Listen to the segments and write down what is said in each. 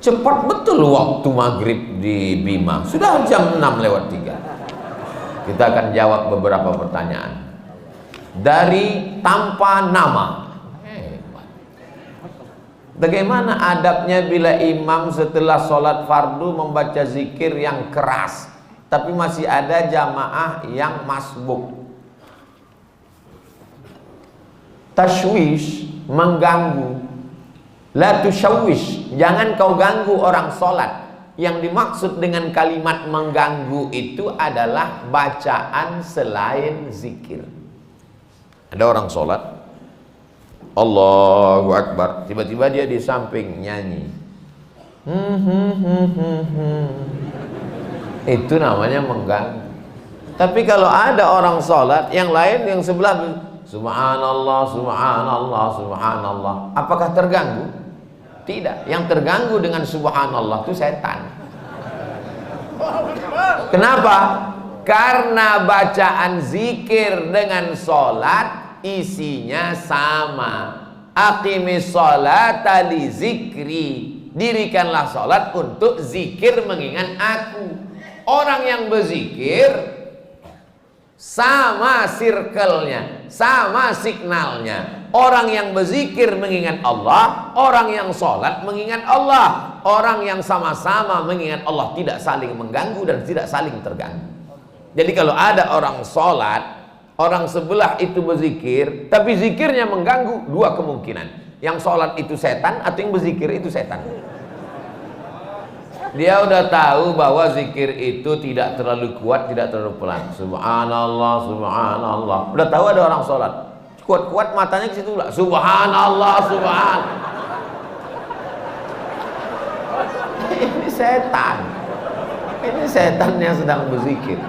Cepat betul waktu maghrib di Bima. Sudah jam 6:03. Kita akan jawab beberapa pertanyaan dari tanpa nama. Bagaimana adabnya bila imam setelah sholat fardu membaca zikir yang keras, tapi masih ada jamaah yang masbuk? Tashwish, mengganggu. La tushawwish, jangan kau ganggu orang sholat. Yang dimaksud dengan kalimat mengganggu itu adalah bacaan selain zikir. Ada orang sholat, Allahu Akbar, tiba-tiba dia di samping nyanyi. Itu namanya mengganggu. Tapi kalau ada orang sholat, yang lain yang sebelah subhanallah, subhanallah, subhanallah, apakah terganggu? Tidak. Yang terganggu dengan subhanallah itu setan. Kenapa? Karena bacaan zikir dengan sholat isinya sama. Aqimis sholata li zikri, dirikanlah sholat untuk zikir mengingat aku. Orang yang berzikir sama circle-nya, sama signalnya. Orang yang berzikir mengingat Allah, orang yang sholat mengingat Allah. Orang yang sama-sama mengingat Allah tidak saling mengganggu dan tidak saling terganggu. Jadi kalau ada orang sholat, orang sebelah itu berzikir, tapi zikirnya mengganggu, dua kemungkinan. Yang sholat itu setan atau yang berzikir itu setan. Dia udah tahu bahwa zikir itu tidak terlalu kuat, tidak terlalu pelan. Subhanallah, subhanallah. Udah tahu ada orang sholat, kuat-kuat matanya ke situ lah. Subhanallah, subhanallah. Ini setan. Ini setan yang sedang berzikir.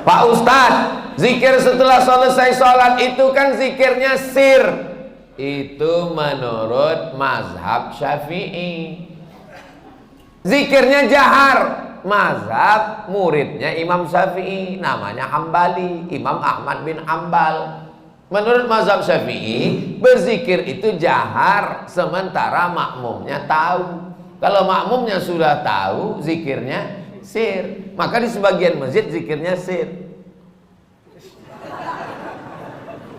Pak Ustadz, zikir setelah selesai sholat itu kan zikirnya sir. Itu menurut mazhab Syafi'i. Zikirnya jahar, mazhab muridnya Imam Syafi'i, namanya Hambali, Imam Ahmad bin Hambal. Menurut mazhab Syafi'i, berzikir itu jahar sementara makmumnya tahu. Kalau makmumnya sudah tahu, zikirnya sir. Maka di sebagian masjid zikirnya sir.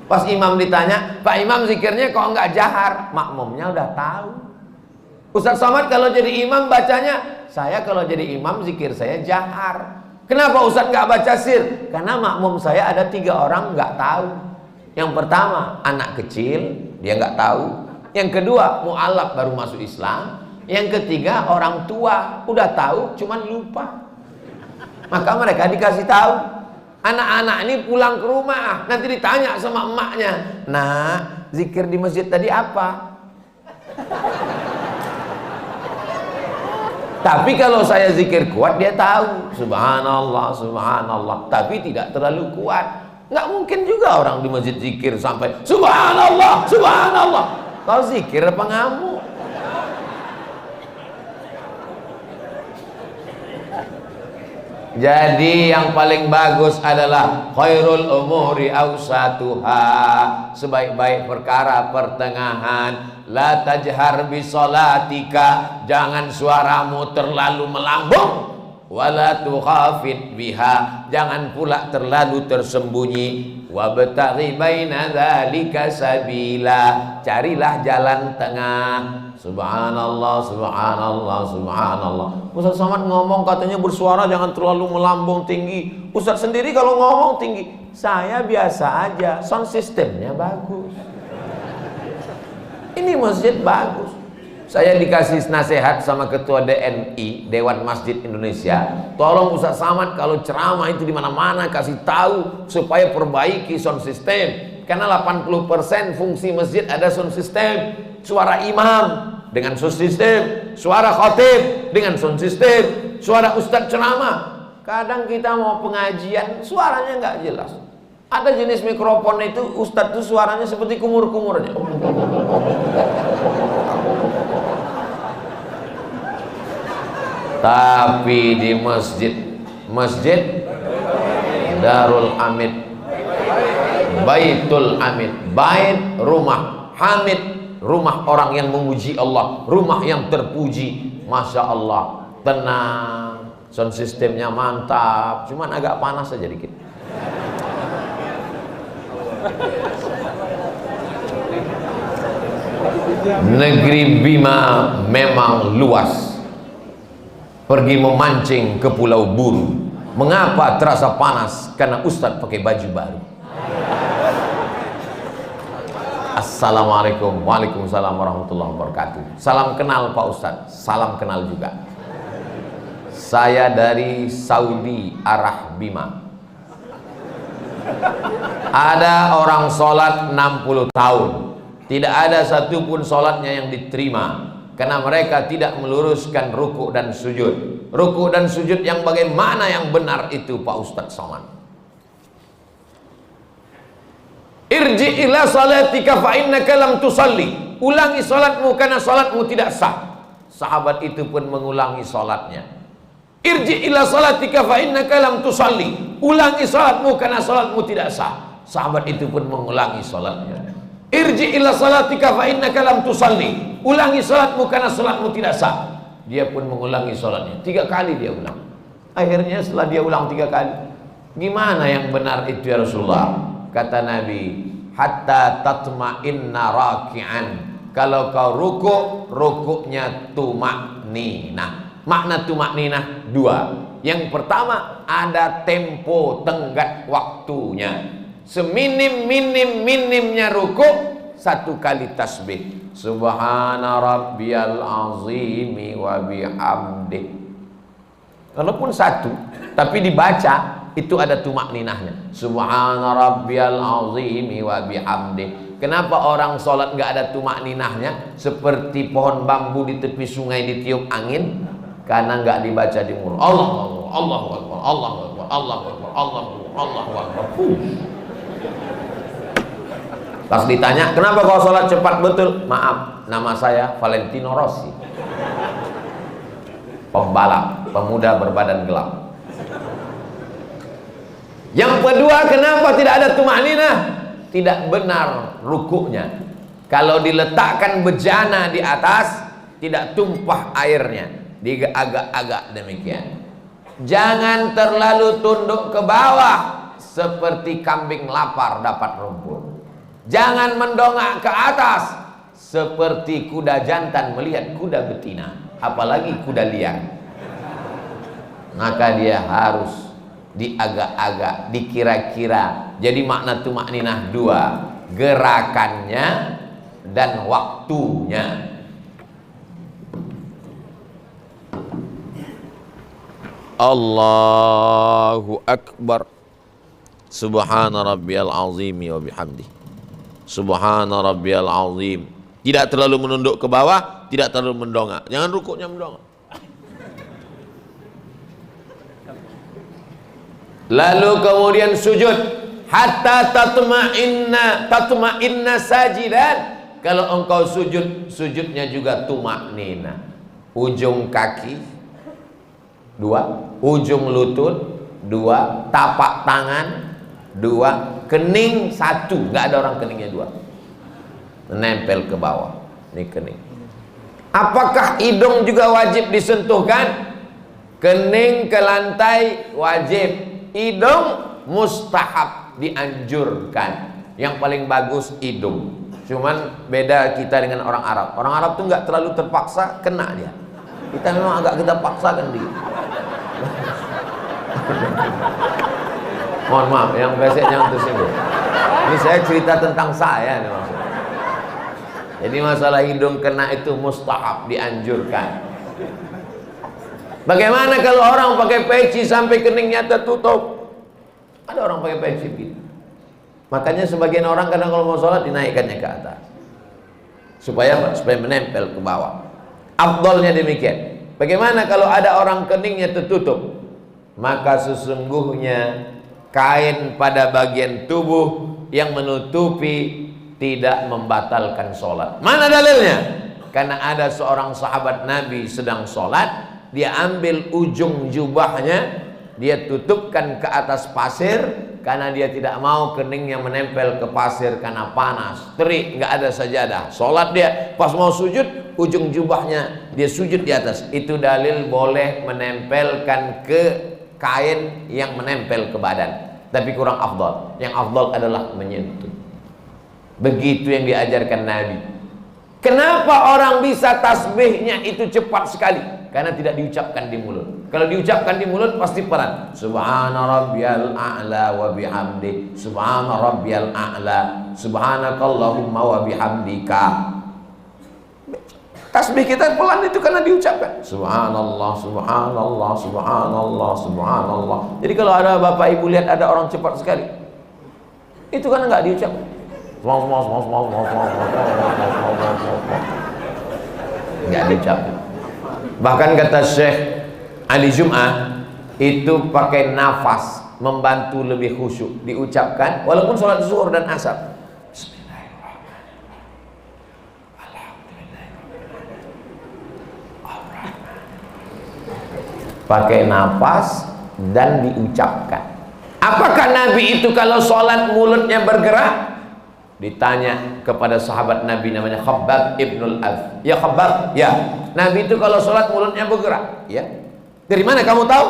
Pas imam ditanya, Pak Imam zikirnya kok enggak jahar? Makmumnya udah tahu. Ustaz Somad kalau jadi imam bacanya, saya kalau jadi imam zikir saya jahar. Kenapa Ustaz nggak baca sir? Karena makmum saya ada 3 orang nggak tahu. Yang pertama anak kecil, dia nggak tahu. Yang kedua mu'alaf baru masuk Islam. Yang ketiga orang tua udah tahu cuman lupa. Maka mereka dikasih tahu. Anak-anak ini pulang ke rumah, nanti ditanya sama emaknya, nah zikir di masjid tadi apa? Tapi kalau saya zikir kuat dia tahu, subhanallah, subhanallah. Tapi tidak terlalu kuat. Nggak mungkin juga orang di masjid zikir sampai subhanallah, subhanallah. Kau zikir apa ngamuk? Jadi yang paling bagus adalah khairul umuri awsatuha, sebaik-baik perkara pertengahan. La tajhar bi sholatika, jangan suaramu terlalu melambung. Wala tukhafit biha, jangan pula terlalu tersembunyi. Wabtaghi baina dzalika sabila, carilah jalan tengah. Subhanallah, subhanallah, subhanallah. Ustaz Somad ngomong katanya bersuara jangan terlalu melambung tinggi. Ustaz sendiri kalau ngomong tinggi, saya biasa aja, sound systemnya bagus. Ini masjid bagus. Saya dikasih nasihat sama ketua DMI, Dewan Masjid Indonesia. Tolong Ustaz Somad kalau ceramah itu di mana-mana kasih tahu supaya perbaiki sound system. Karena 80% fungsi masjid ada sound system. Suara imam dengan sound system, suara khatib dengan sound system, suara ustadz ceramah. Kadang kita mau pengajian suaranya nggak jelas. Ada jenis mikrofon itu ustadz itu suaranya seperti kumur-kumurnya. Tapi di masjid Darul Hamid, Baitul Hamid, bait rumah, Hamid rumah orang yang memuji Allah, rumah yang terpuji. Masya Allah, tenang, sound systemnya mantap, cuman agak panas saja dikit. Negeri Bima memang luas. Pergi memancing ke Pulau Buru. Mengapa terasa panas? Karena Ustadz pakai baju baru. Assalamualaikum. Waalaikumsalam warahmatullahi wabarakatuh. Salam kenal Pak Ustadz. Salam kenal juga. Saya dari Saudi arah Bima. Ada orang sholat 60 tahun, tidak ada satupun sholatnya yang diterima, karena mereka tidak meluruskan ruku dan sujud. Ruku dan sujud yang bagaimana yang benar itu Pak Ustadz Somad? Irji ila salatika fa innaka lam tusalli. Ulangi salatmu karena salatmu tidak sah. Sahabat itu pun mengulangi salatnya. Irji ila salatika fa innaka lam tusalli. Ulangi salatmu karena salatmu tidak sah. Sahabat itu pun mengulangi salatnya. Irji ila salatika fa innaka lam tusalli. Ulangi salatmu karena salatmu tidak sah. Dia pun mengulangi salatnya. 3 kali dia ulang. Akhirnya setelah dia ulang 3 kali, gimana yang benar itu ya Rasulullah? Kata Nabi, hatta tatma'inna raki'an. Kalau kau ruku, rukuknya tumakninah. Makna tumakninah 2. Yang pertama, ada tempo tenggat waktunya. Seminim-minimnya ruku, 1 kali tasbih. Subhana rabbiyal azimi wa bihamdih. Walaupun 1, tapi dibaca itu ada tumakninahnya. Subhana rabbiyal azimi wa bihamdih. Kenapa orang sholat nggak ada tumakninahnya? Seperti pohon bambu di tepi sungai ditiup angin, karena nggak dibaca di mulut. Allah Akbar, Allah Akbar, Allah Akbar, Allah Akbar, Allah Akbar, Allah Akbar. Pas ditanya, kenapa kau sholat cepat betul? Maaf, nama saya Valentino Rossi, pembalap, pemuda berbadan gelap. Yang kedua, kenapa tidak ada tumakninah? Tidak benar rukuknya. Kalau diletakkan bejana di atas, tidak tumpah airnya, diagak-agak demikian. Jangan terlalu tunduk ke bawah seperti kambing lapar dapat rumput. Jangan mendongak ke atas seperti kuda jantan melihat kuda betina, apalagi kuda liar. Maka dia harus diagak-agak, dikira-kira. Jadi makna tumakninah 2, gerakannya dan waktunya. Allahu Akbar. Subhana rabbiyal azimi wa bihamdi. Subhana rabbiyal azim. Tidak terlalu menunduk ke bawah, tidak terlalu mendongak. Jangan rukuknya mendongak. Lalu kemudian sujud hatta tatma'inna sajidan. Kalau engkau sujud, sujudnya juga tumaknina. Ujung kaki 2, ujung lutut 2, tapak tangan 2, kening 1. Nggak ada orang keningnya 2. Menempel ke bawah. Ini kening. Apakah hidung juga wajib disentuhkan? Kening ke lantai wajib. Hidung mustahab, dianjurkan. Yang paling bagus hidung. Cuman beda kita dengan orang Arab. Orang Arab tuh nggak terlalu terpaksa, kena dia. Kita memang agak kita paksakan dia. Mohon maaf, yang besek jangan tersinggung. Ini saya cerita tentang saya nih maksudnya. Jadi masalah hidung kena itu mustahab, dianjurkan. Bagaimana kalau orang pakai peci sampai keningnya tertutup? Ada orang pakai peci gitu. Makanya sebagian orang kadang kalau mau sholat dinaikkannya ke atas, supaya menempel ke bawah. Afdalnya demikian. Bagaimana kalau ada orang keningnya tertutup? Maka sesungguhnya kain pada bagian tubuh yang menutupi tidak membatalkan sholat. Mana dalilnya? Karena ada seorang sahabat Nabi sedang sholat, dia ambil ujung jubahnya, dia tutupkan ke atas pasir, karena dia tidak mau keningnya menempel ke pasir karena panas, terik, nggak ada sajadah. Sholat dia, pas mau sujud, ujung jubahnya dia sujud di atas. Itu dalil boleh menempelkan ke kain yang menempel ke badan, tapi kurang afdal. Yang afdal adalah menyentuh. Begitu yang diajarkan Nabi. Kenapa orang bisa tasbihnya itu cepat sekali? Karena tidak diucapkan di mulut. Kalau diucapkan di mulut pasti pelan. Subhana rabbiyal a'la wa bihamdi. Subhana rabbiyal a'la. Subhanakallahumma wa bihamdika. Tasbih kita pelan itu karena diucapkan. Subhanallah, subhanallah, subhanallah, subhanallah. Jadi kalau ada bapak ibu lihat ada orang cepat sekali, itu karena nggak diucapkan. Nggak diucapkan. Bahkan kata Syekh Ali Jum'ah, itu pakai nafas membantu lebih khusyuk. Diucapkan walaupun sholat zuhur dan asar. Pakai nafas dan diucapkan. Apakah Nabi itu kalau sholat mulutnya bergerak? Ditanya kepada sahabat Nabi namanya Khabbab ibnul Alf. Ya Khabbab, ya. Nabi itu kalau sholat mulutnya bergerak. Ya. Dari mana kamu tahu?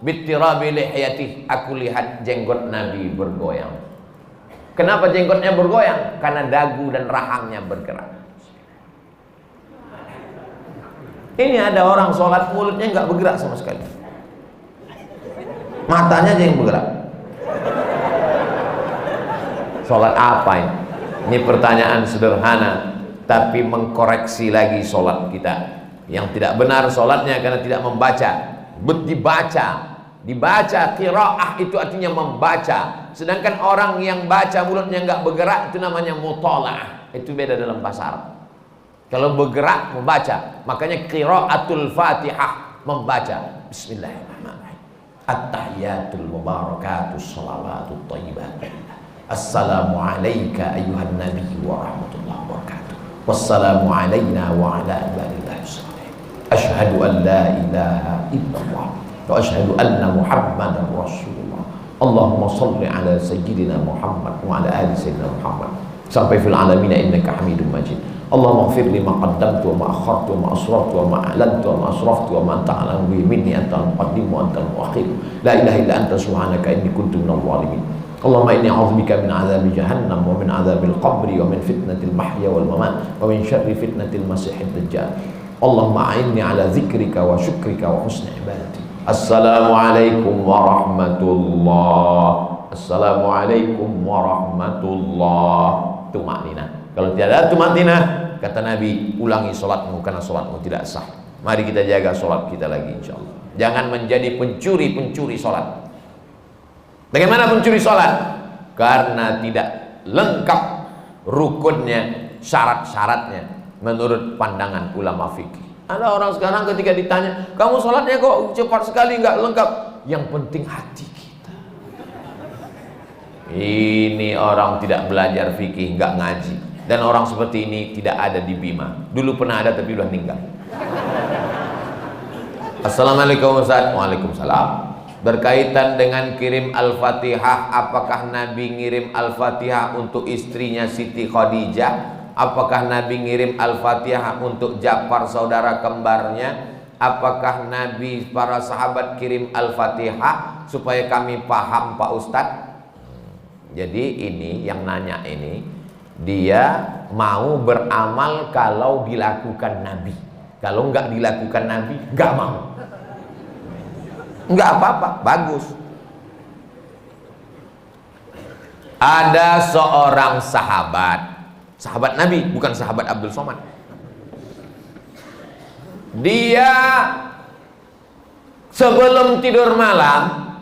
Bittirabi lihiyatih. Aku lihat jenggot Nabi bergoyang. Kenapa jenggotnya bergoyang? Karena dagu dan rahangnya bergerak. Ini ada orang sholat mulutnya nggak bergerak sama sekali. Matanya aja yang bergerak. Sholat apa ini? Ini pertanyaan sederhana, tapi mengkoreksi lagi sholat kita. Yang tidak benar sholatnya karena tidak membaca. Dibaca, qiraah itu artinya membaca. Sedangkan orang yang baca mulutnya nggak bergerak itu namanya mutola'ah. Itu beda dalam bahasa Arab. Kalau bergerak membaca, makanya qiraatul Fatihah membaca. Bismillahirrahmanirrahim. At-tahiyatul mubarakatus shalawatut thayyibat. Assalamu alayka ayyuhan nabi wa rahmatullahi wa barakatuh. Wassalamu alayna wa ala ibadillahi shalihin. Asyhadu an la ilaha illallah wa asyhadu anna Muhammadar Rasulullah. Allahumma shalli ala sayyidina Muhammad wa ala ali sayyidina Muhammad. Sampai fil alamin innaka Hamidum Majid. Allahumma ighfir li ma qaddamtu wa ma akhartu wa ma asrartu wa ma a'lantu wa ma asraftu wa ma anta a'lamu bihi minni antal muqaddim wa antal muakhir. La ilaha illa anta subhanaka inni kuntu minadh dhalimin. Allahumma inni a'udzubika min 'adzabi jahannam wa min 'adzabil qabri wa min fitnatil mahya wal mamat wa min syarri fitnatil masiihid dajjal. Allahumma a'inni 'ala dzikrika wa syukrika wa husni ibadati. Assalamualaikum warahmatullahi. Assalamualaikum warahmatullahi. Tumaknina. Kalau tidak ada tumaknina, kata Nabi, ulangi sholatmu karena sholatmu tidak sah. Mari kita jaga sholat kita lagi insyaallah. Jangan menjadi pencuri-pencuri sholat. Bagaimana pencuri sholat? Karena tidak lengkap rukunnya, syarat-syaratnya menurut pandangan ulama fikih. Ada orang sekarang ketika ditanya, kamu sholatnya kok cepat sekali, nggak lengkap. Yang penting hati kita. Ini orang tidak belajar fikih, nggak ngaji. Dan orang seperti ini tidak ada di Bima. Dulu pernah ada tapi udah meninggal. Assalamualaikum Ustaz. Waalaikumsalam. Berkaitan dengan kirim Al-Fatihah, apakah Nabi ngirim Al-Fatihah untuk istrinya Siti Khadijah? Apakah Nabi ngirim Al-Fatihah untuk Ja'far saudara kembarnya? Apakah Nabi para sahabat kirim Al-Fatihah? Supaya kami paham Pak Ustadz. Jadi ini yang nanya ini, dia mau beramal kalau dilakukan Nabi. Kalau nggak dilakukan Nabi, nggak mau. Nggak apa-apa, bagus. Ada seorang sahabat Nabi, bukan sahabat Abdul Somad. Dia sebelum tidur malam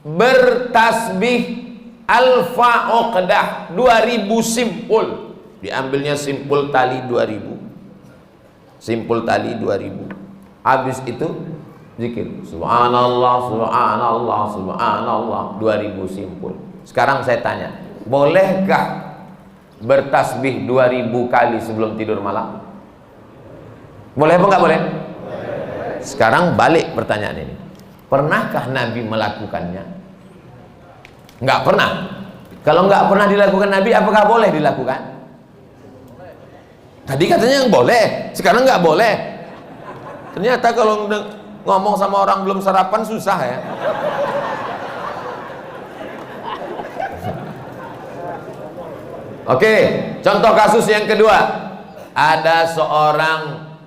bertasbih alfa uqdah 2000 simpul. Diambilnya simpul tali 2000. Simpul tali 2000. Habis itu zikir subhanallah subhanallah subhanallah 2000 simpul. Sekarang saya tanya, bolehkah bertasbih 2000 kali sebelum tidur malam? Boleh apa enggak boleh? Sekarang balik pertanyaan ini. Pernahkah Nabi melakukannya? Nggak pernah. Kalau nggak pernah dilakukan Nabi, apakah boleh dilakukan? Tadi katanya yang boleh, sekarang nggak boleh. Ternyata kalau ngomong sama orang belum sarapan susah ya. Oke, contoh kasus yang kedua. Ada seorang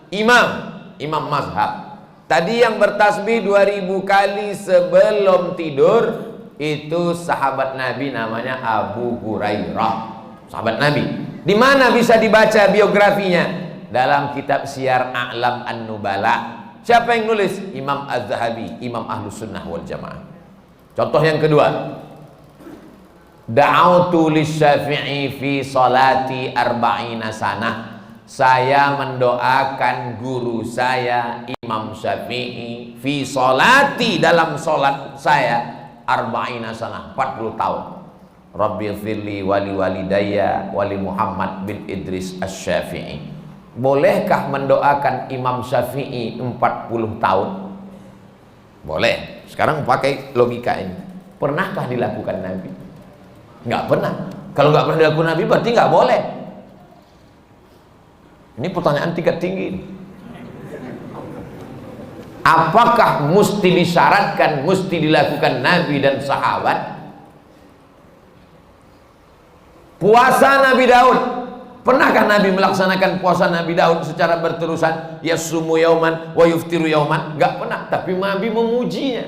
imam mazhab. Tadi yang bertasbih 2000 kali sebelum tidur itu sahabat Nabi, namanya Abu Hurairah. Sahabat Nabi. Di mana bisa dibaca biografinya? Dalam kitab Syiar A'lam An-Nubala. Siapa yang nulis? Imam Az-Zahabi, Imam Ahlus Sunnah wal Jamaah. Contoh yang kedua. Da'autu lisyafi'i fi salati arba'ina sanah. Saya mendoakan guru saya Imam Syafi'i fi salati, dalam salat saya arba'ina sanah, 40 tahun. Rabbi firli wali walidayya wali Muhammad bin Idris Asy-Syafi'i. Bolehkah mendoakan Imam Syafi'i 40 tahun? Boleh. Sekarang pakai logika ini. Pernahkah dilakukan Nabi? Nggak pernah. Kalau nggak pernah dilakukan Nabi berarti nggak boleh. Ini pertanyaan tingkat tinggi. Apakah mesti disyaratkan, mesti dilakukan Nabi dan sahabat? Puasa Nabi Daud, pernahkah Nabi melaksanakan puasa Nabi Daud secara berterusan? Yasumu yauman wa yuftiru yauman? Nggak pernah. Tapi Nabi memujinya.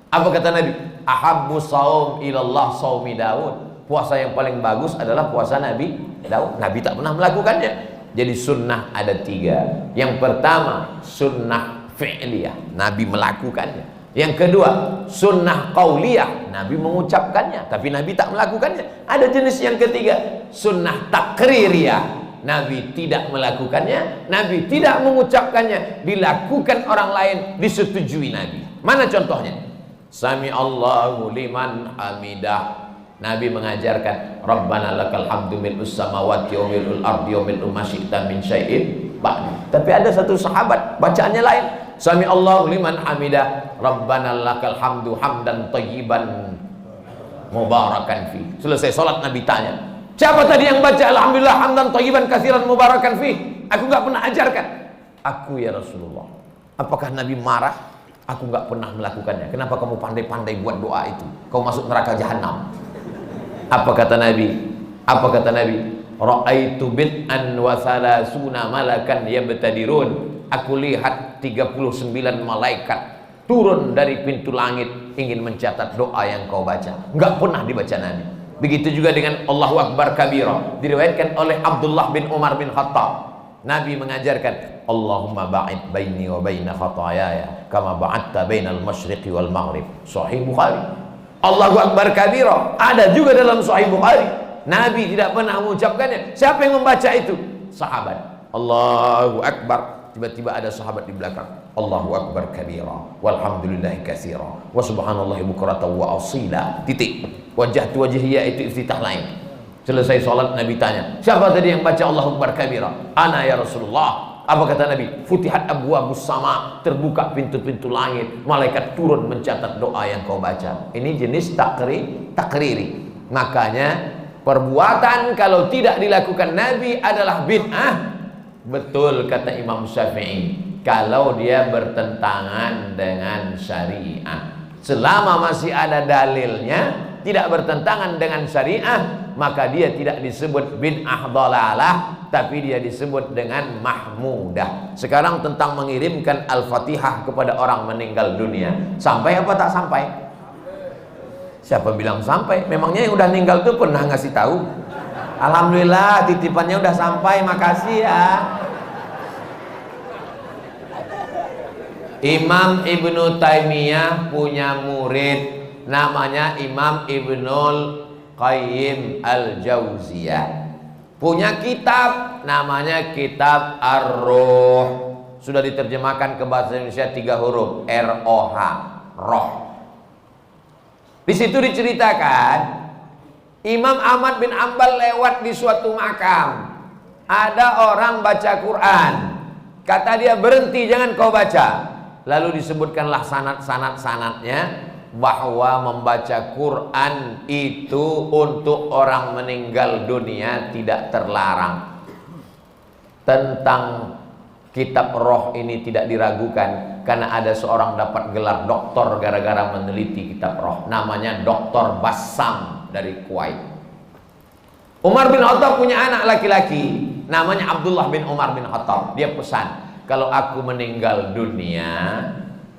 Apa kata Nabi? Ahabbu saum ilallah saumi Daud. Puasa yang paling bagus adalah puasa Nabi Daud. Nabi tak pernah melakukannya. Jadi sunnah ada 3. Yang pertama sunnah fi'liyah, Nabi melakukannya. Yang kedua sunnah qauliyah, Nabi mengucapkannya tapi Nabi tak melakukannya. Ada jenis yang ketiga, sunnah takririyah, Nabi tidak melakukannya, Nabi tidak mengucapkannya, dilakukan orang lain, disetujui Nabi. Mana contohnya? Sami Allahu liman hamidah, Nabi mengajarkan Rabbana lakal hamdu mil'us samawati wa mil'ul ardi wa mil'u ma syi'ta min syai'in ba'd. Tapi ada satu sahabat bacaannya lain. Sami Allahu liman hamidah, Rabbana lakal hamdu hamdan thayyiban mubarakan fi. Selesai salat Nabi tanya, siapa tadi yang baca alhamdulillah hamdan thayyiban katsiran mubarakan fi? Aku enggak pernah ajarkan. Aku ya Rasulullah. Apakah Nabi marah? Aku enggak pernah melakukannya. Kenapa kamu pandai-pandai buat doa itu? Kau masuk neraka jahanam. Apa kata Nabi? Apa kata Nabi? Ra'aitu bid'an wa salasuna malakan yabtadirun. Aku lihat 39 malaikat turun dari pintu langit ingin mencatat doa yang kau baca. Enggak pernah dibaca Nabi. Begitu juga dengan Allahu Akbar kabira. Diriwayatkan oleh Abdullah bin Umar bin Khattab. Nabi mengajarkan Allahumma ba'id baini wa baina khatayaya kama ba'adta bainal masyriqi wal maghrib. Sahih Bukhari. Allahu Akbar kabira ada juga dalam Sahih Bukhari. Nabi tidak pernah mengucapkannya. Siapa yang membaca itu? Sahabat. Allahu Akbar. Tiba-tiba ada sahabat di belakang. Allahu Akbar kabira walhamdulillahi katsira wa subhanallahi bukratan wa asila. Titik. Wajhatu wajhiya itu iftitah lain. Selesai salat Nabi tanya, siapa tadi yang baca Allahu Akbar kabira? Ana ya Rasulullah. Apa kata Nabi? Futihat abwabus sama, terbuka pintu-pintu langit, malaikat turun mencatat doa yang kau baca. Ini jenis takriri. Makanya perbuatan kalau tidak dilakukan Nabi adalah bid'ah. Betul kata Imam Syafi'i, kalau dia bertentangan dengan syariah. Selama masih ada dalilnya, tidak bertentangan dengan syariah, maka dia tidak disebut bid'ah dhalalah, tapi dia disebut dengan mahmudah. Sekarang tentang mengirimkan Al-Fatihah kepada orang meninggal dunia, sampai apa tak sampai? Siapa bilang sampai? Memangnya yang udah meninggal itu pernah ngasih tahu? Alhamdulillah titipannya udah sampai, makasih ya. Imam Ibnu Taimiyah punya murid namanya Imam Ibnul Qayyim Al-Jauziyah. Punya kitab namanya Kitab Ar-Ruh. Sudah diterjemahkan ke bahasa Indonesia 3 huruf, R-O-H, roh. Di situ diceritakan Imam Ahmad bin Ambal lewat di suatu makam. Ada orang baca Quran. Kata dia, berhenti, jangan kau baca. Lalu disebutkanlah sanad-sanadnya. bahwa membaca Quran itu untuk orang meninggal dunia tidak terlarang. Tentang kitab roh ini tidak diragukan, karena ada seorang dapat gelar doktor gara-gara meneliti kitab roh, namanya Dr. Bassam dari Kuwait. Umar bin Khattab punya anak laki-laki namanya Abdullah bin Umar bin Khattab. Dia pesan, kalau aku meninggal dunia,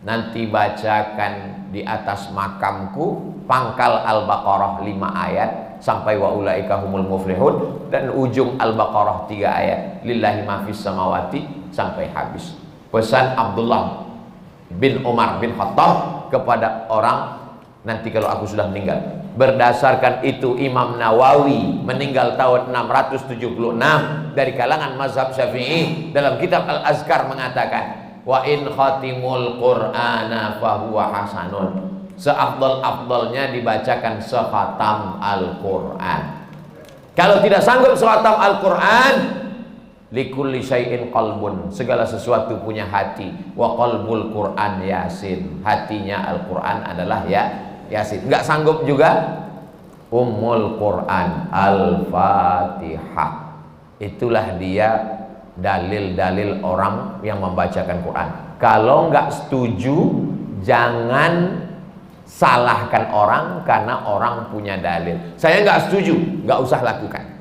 nanti bacakan di atas makamku pangkal Al-Baqarah 5 ayat sampai wa ulaika humul muflihun, dan ujung Al-Baqarah 3 ayat lillahi ma fis samawati sampai habis. Pesan Abdullah bin Umar bin Khattab kepada orang nanti kalau aku sudah meninggal. Berdasarkan itu Imam Nawawi meninggal tahun 676 dari kalangan mazhab Syafi'i, dalam kitab Al-Azkar mengatakan, wa in khatimul qur'ana fahuwa hasanun, seafdal-afdalnya dibacakan sekhatam Al-Qur'an. Kalau tidak sanggup sekhatam Al-Qur'an, likulli syai'in qalbun, segala sesuatu punya hati, wa qalbul Qur'an Yasin, hatinya Al-Qur'an adalah Yasin. Enggak sanggup juga Ummul Quran Al-Fatihah. Itulah dia dalil-dalil orang yang membacakan Quran. Kalau enggak setuju, jangan salahkan orang karena orang punya dalil. Saya enggak setuju, enggak usah lakukan.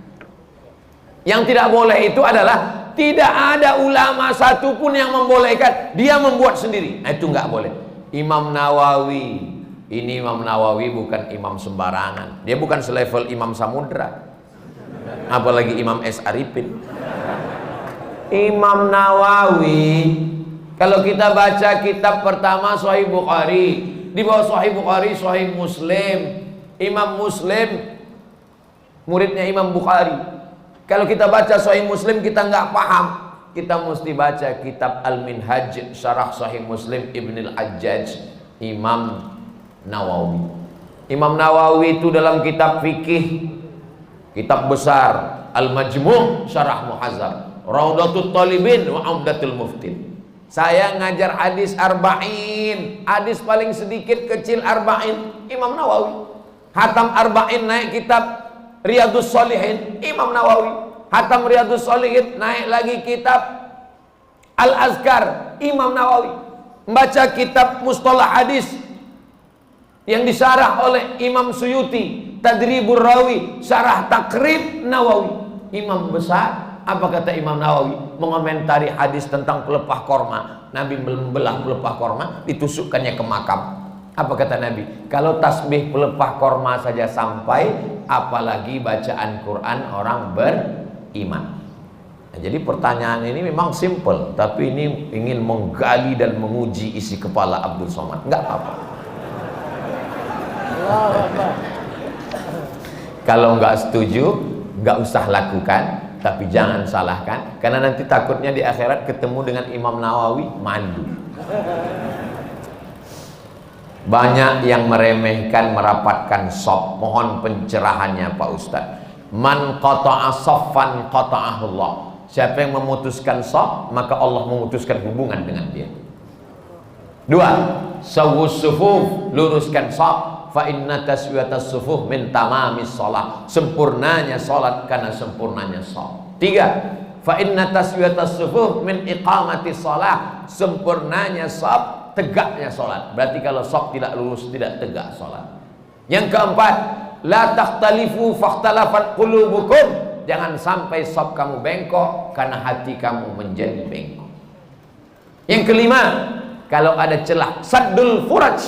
Yang tidak boleh itu adalah tidak ada ulama satupun yang membolehkan, dia membuat sendiri. Nah, itu enggak boleh. Imam Nawawi, ini Imam Nawawi bukan imam sembarangan. Dia bukan selevel Imam Samudra, apalagi Imam S. Arifin. Imam Nawawi, kalau kita baca kitab pertama Sahih Bukhari, di bawah Sahih Bukhari Sahih Muslim. Imam Muslim muridnya Imam Bukhari. Kalau kita baca Sahih Muslim kita nggak paham, kita mesti baca kitab Al-Minhaj Syarah Sahih Muslim Ibn Al-Hajjaj Imam Nawawi. Imam Nawawi itu dalam kitab fikih, kitab besar Al-Majmu' Syarah Muhazzab, Raudatul Talibin wa Umdatul Muftin. Saya ngajar hadis arba'in, hadis paling sedikit kecil arba'in, Imam Nawawi. Hatam arba'in naik kitab Riyadus Shalihin, Imam Nawawi. Hatam Riyadus Shalihin naik lagi kitab Al-Azkar, Imam Nawawi. Membaca kitab Mustalah Hadis yang disyarah oleh Imam Suyuti, Tadribur Rawi, Syarah Takrib Nawawi. Imam besar. Apa kata Imam Nawawi? Mengomentari hadis tentang pelepah korma. Nabi membelah pelepah korma, ditusukkannya ke makam. Apa kata Nabi? Kalau tasbih pelepah korma saja sampai, apalagi bacaan Quran orang beriman. Nah, jadi pertanyaan ini memang simple, tapi ini ingin menggali dan menguji isi kepala Abdul Somad. Enggak apa-apa. Kalau nggak setuju, nggak usah lakukan, tapi jangan salahkan, karena nanti takutnya di akhirat ketemu dengan Imam Nawawi malu. Banyak yang meremehkan merapatkan shop. Mohon pencerahannya Pak Ustadz. Man qata'a shaffan qata'ahullah. Siapa yang memutuskan shop, maka Allah memutuskan hubungan dengan dia. 2. Sawwus sufuf, luruskan shop. Fa inna taswiyatas sufuf min tamamis shalah. Sempurnanya salat karena sempurnanya shop. 3. Fa inna taswiyatas sufuf min iqamatis shalah. Sempurnanya shop, tegaknya salat. Berarti kalau shop tidak lurus, tidak tegak salat. Yang keempat, la takhtalifu fakhtalafat qulubukum. Jangan sampai shop kamu bengkok karena hati kamu menjadi bengkok. Yang kelima, kalau ada celah, saddul furaj,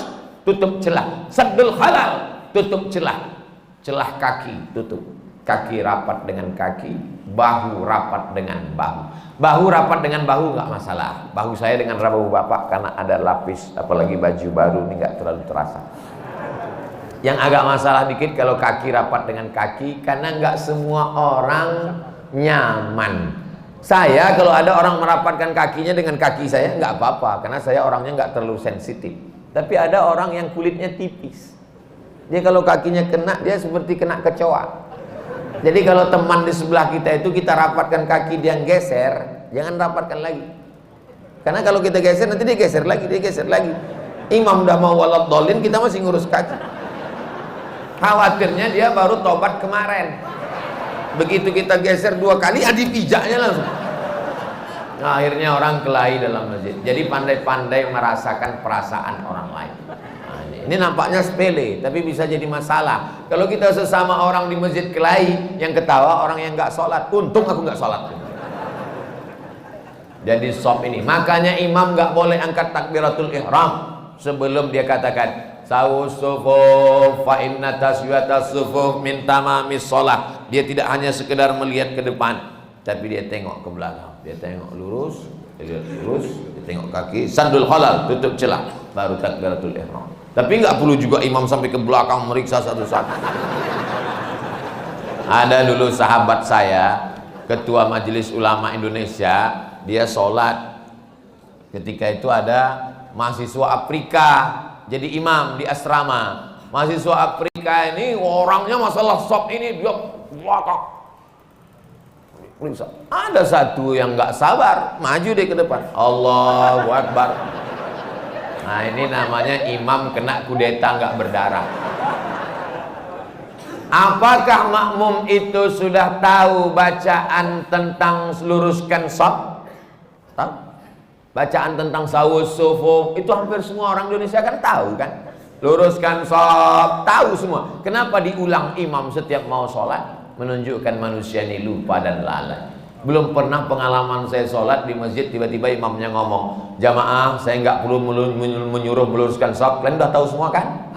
tutup celah. Saddul halal, tutup celah. Celah kaki, tutup. Kaki rapat dengan kaki, bahu rapat dengan bahu. Bahu rapat dengan bahu nggak masalah. Bahu saya dengan bahu bapak karena ada lapis, apalagi baju baru ini nggak terlalu terasa. Yang agak masalah dikit kalau kaki rapat dengan kaki, karena nggak semua orang nyaman. Saya kalau ada orang merapatkan kakinya dengan kaki saya nggak apa-apa, karena saya orangnya nggak terlalu sensitif. Tapi ada orang yang kulitnya tipis. Dia kalau kakinya kena, dia seperti kena kecoa. Jadi kalau teman di sebelah kita itu kita rapatkan kaki, dia geser, jangan rapatkan lagi. Karena kalau kita geser nanti dia geser lagi, dia geser lagi. Imam udah mau waladhdallin, kita masih ngurus kaki. Khawatirnya dia baru tobat kemarin. Begitu kita geser 2 kali, dipijaknya langsung. Nah, akhirnya orang kelahi dalam masjid. Jadi pandai-pandai merasakan perasaan orang lain. Nah, ini nampaknya sepele, tapi bisa jadi masalah. Kalau kita sesama orang di masjid kelahi, yang ketawa orang yang nggak sholat. Untung aku nggak sholat. Jadi soft ini. Makanya imam nggak boleh angkat takbiratul ihram sebelum dia katakan sawus sufuf fa inna taswiyatas sufuf min tamamis shalah. Dia tidak hanya sekedar melihat ke depan, tapi dia tengok ke belakang. Dia tengok lurus, dia lihat lurus, dia tengok kaki, sandul khalal, tutup celah, baru takbiratul ihram. Tapi nggak perlu juga imam sampai ke belakang meriksa satu-satu. Ada dulu sahabat saya, ketua Majelis Ulama Indonesia, dia sholat. Ketika itu ada mahasiswa Afrika jadi imam di asrama. Mahasiswa Afrika ini orangnya masalah sop ini dia belakang. Ada satu yang nggak sabar, maju deh ke depan. Allahu Akbar. Nah, ini namanya imam kena kudeta nggak berdarah. Apakah makmum itu sudah tahu bacaan tentang luruskan shaf? Tahu? Bacaan tentang sawus sufuf itu hampir semua orang Indonesia kan tahu kan? Luruskan shaf, tahu semua. Kenapa diulang imam setiap mau sholat? Menunjukkan manusia ini lupa dan lalai. Belum pernah pengalaman saya sholat di masjid tiba-tiba imamnya ngomong, jamaah saya nggak perlu menyuruh meluruskan shaf, kalian udah tahu semua kan?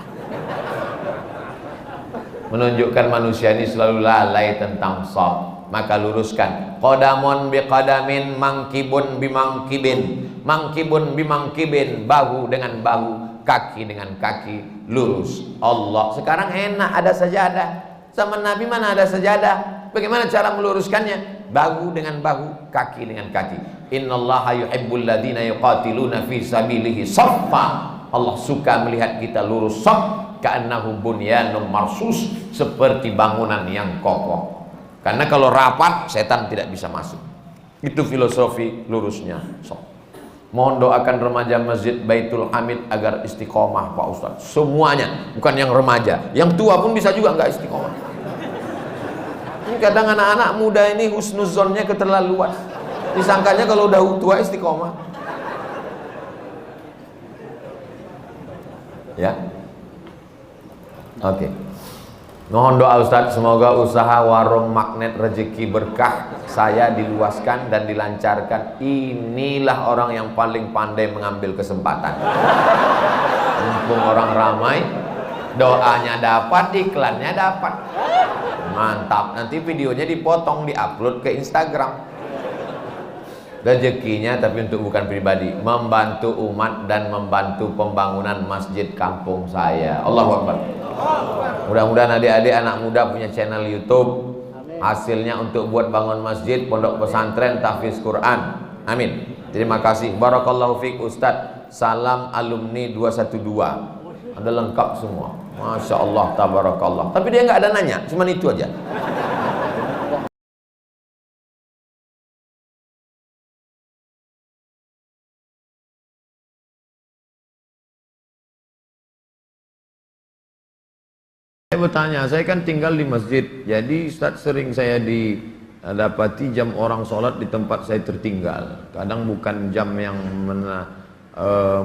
Menunjukkan manusia ini selalu lalai tentang shaf. Maka luruskan. Qadamun biqadamin, mangkibun bimangkibin, mangkibun bimangkibin, bahu dengan bahu, kaki dengan kaki, lurus. Allah. Sekarang enak ada sajadah. Zaman Nabi mana ada sajadah? Bagaimana cara meluruskannya? Bahu dengan bahu, kaki dengan kaki. Innallaha yuhibbul ladzina yuqatiluna fi sabilihi shaffa. Allah suka melihat kita lurus shaf, ka'annahum bunyanun marsus, seperti bangunan yang kokoh. Karena kalau rapat, setan tidak bisa masuk. Itu filosofi lurusnya shaf. Mohon doakan remaja masjid Baitul Hamid agar istiqomah Pak Ustadz. Semuanya, bukan yang remaja, yang tua pun bisa juga nggak istiqomah. Ini kadang anak-anak muda ini husnuzonnya keterlaluan. Disangkanya kalau udah tua istiqomah. Ya, oke. Mohon doa Ustadz, semoga usaha warung magnet rezeki berkah saya diluaskan dan dilancarkan. Inilah orang yang paling pandai mengambil kesempatan. Mumpung orang ramai, doanya dapat, iklannya dapat. Mantap, nanti videonya dipotong, diupload ke Instagram. Rezekinya tapi untuk bukan pribadi, membantu umat dan membantu pembangunan masjid kampung saya. Allahu Akbar. Mudah-mudahan adik-adik anak muda punya channel YouTube. Hasilnya untuk buat bangun masjid, pondok pesantren, tahfiz Quran. Amin. Terima kasih. Barakallahu fiik Ustadz. Salam alumni 212. Ada lengkap semua. Masya Allah, tabarakallah. Tapi dia nggak ada nanya, cuman itu aja. Saya bertanya, saya kan tinggal di masjid, jadi Ustaz sering saya didapati jam orang sholat di tempat saya tertinggal. Kadang bukan jam yang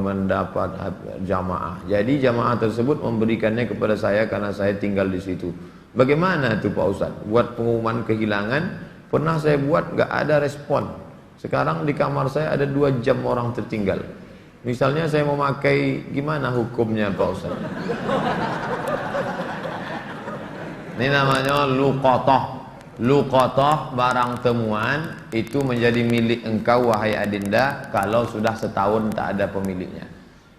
mendapat jamaah. Jadi jamaah tersebut memberikannya kepada saya karena saya tinggal di situ. Bagaimana itu Pak Ustaz? Buat pengumuman kehilangan, pernah saya buat nggak ada respon. Sekarang di kamar saya ada 2 jam orang tertinggal. Misalnya saya mau pakai, gimana hukumnya Pak Ustaz? Ini namanya luqatah. Luqatah, barang temuan itu menjadi milik engkau wahai adinda kalau sudah setahun tak ada pemiliknya.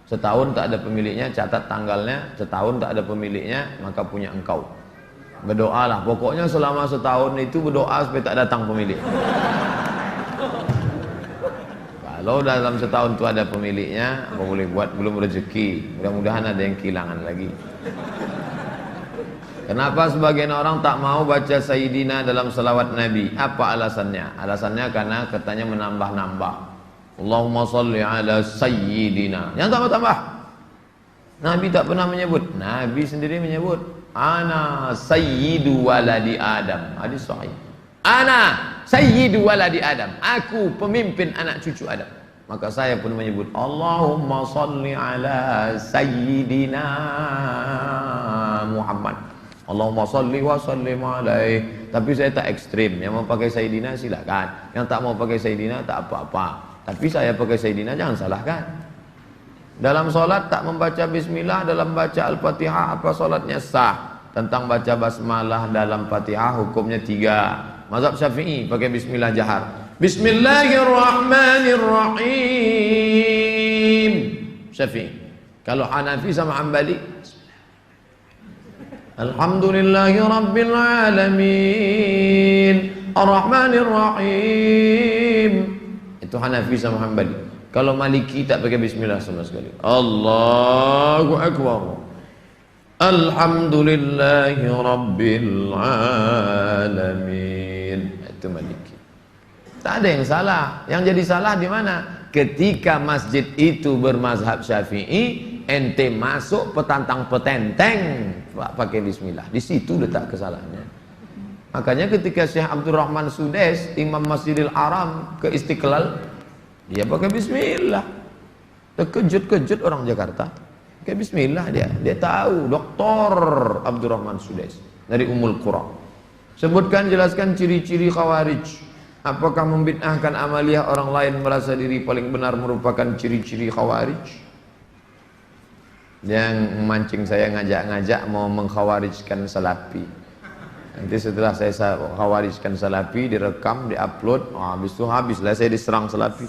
Setahun tak ada pemiliknya, catat tanggalnya. Setahun tak ada pemiliknya, maka punya engkau. Berdoalah, pokoknya selama setahun itu berdoa supaya tak datang pemilik. Kalau dalam setahun itu ada pemiliknya, apa boleh buat? Belum rezeki. Mudah-mudahan ada yang kehilangan lagi. Kenapa sebagian orang tak mau baca Sayyidina dalam salawat Nabi? Apa alasannya? Alasannya karena katanya menambah-nambah. Allahumma salli ala Sayyidina. Yang tambah-tambah. Nabi tak pernah menyebut. Nabi sendiri menyebut, ana sayyidu waladi Adam. Hadis sahih. Ana sayyidu waladi Adam. Aku pemimpin anak cucu Adam. Maka saya pun menyebut, Allahumma salli ala sayyidina Muhammad. Allahumma salli wa sallim alaih. Tapi saya tak ekstrim. Yang mau pakai sayyidina silakan. Yang tak mau pakai sayyidina tak apa-apa. Tapi saya pakai sayyidina jangan salahkan. Dalam solat tak membaca bismillah, dalam baca al-fatihah, apa solatnya sah? Tentang baca basmalah dalam fatihah hukumnya 3. Mazhab Syafi'i pakai bismillah jahar. Bismillahirrahmanirrahim. Syafi'i. Kalau Hanafi sama Hambali, Alhamdulillahi Rabbil Alamin Ar-Rahmanir-Rahim. Itu Hanafi sama Hambali. Kalau Maliki tak pakai bismillah sama sekali. Allahu Akbar. Alhamdulillahi Rabbil Alamin. Itu Maliki. Tak ada yang salah. Yang jadi salah di mana? Ketika masjid itu bermazhab Syafi'i, ente masuk petantang petenteng pakai bismillah. Di situ letak kesalahannya. Makanya ketika Syekh Abdurrahman Sudes, Imam Masjidil Haram ke Istiqlal, dia pakai bismillah. Terkejut-kejut orang Jakarta. Pakai bismillah dia. Dia tahu Dr. Abdurrahman Sudes dari Ummul Qura. Sebutkan, jelaskan ciri-ciri Khawarij. Apakah membid'ahkan amaliyah orang lain merasa diri paling benar merupakan ciri-ciri Khawarij? Yang memancing saya ngajak-ngajak mau mengkhawarijkan Salafi. Nanti setelah saya khawarijkan Salafi, direkam, diupload, habis itu habislah saya diserang Salafi.